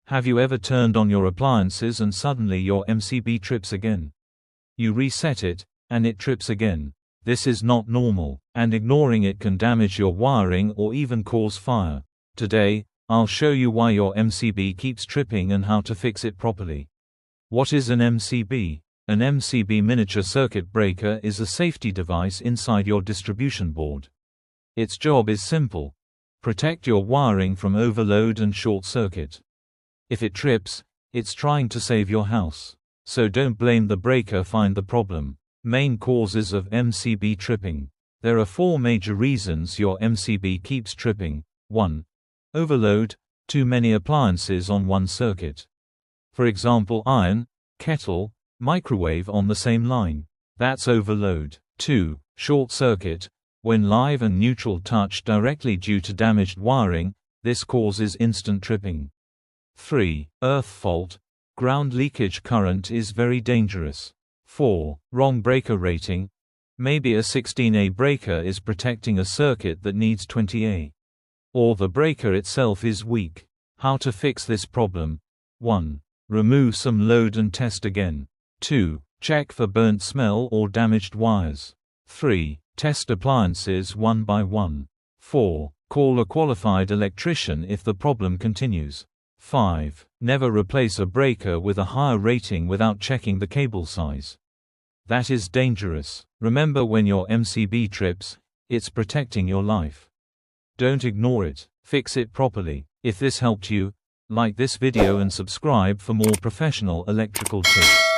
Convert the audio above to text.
Have you ever turned on your appliances and suddenly your MCB trips again? You reset it, and it trips again. This is not normal, and ignoring it can damage your wiring or even cause fire. Today, I'll show you why your MCB keeps tripping and how to fix it properly. What is an MCB? An MCB miniature circuit breaker is a safety device inside your distribution board. Its job is simple: protect your wiring from overload and short circuit. If it trips, it's trying to save your house. So don't blame the breaker, find the problem. Main causes of MCB tripping. There are 4 major reasons your MCB keeps tripping. 1. Overload, too many appliances on one circuit. For example, iron, kettle, microwave on the same line. That's overload. 2. Short circuit, when live and neutral touch directly due to damaged wiring, this causes instant tripping. 3. Earth fault, ground leakage current is very dangerous. 4. Wrong breaker rating, maybe a 16A breaker is protecting a circuit that needs 20A. Or the breaker itself is weak. How to fix this problem? 1. Remove some load and test again. 2. Check for burnt smell or damaged wires. 3. Test appliances one by one. 4. Call a qualified electrician if the problem continues. 5. Never replace a breaker with a higher rating without checking the cable size. That is dangerous. Remember, when your MCB trips, it's protecting your life. Don't ignore it. Fix it properly. If this helped you, like this video and subscribe for more professional electrical tips.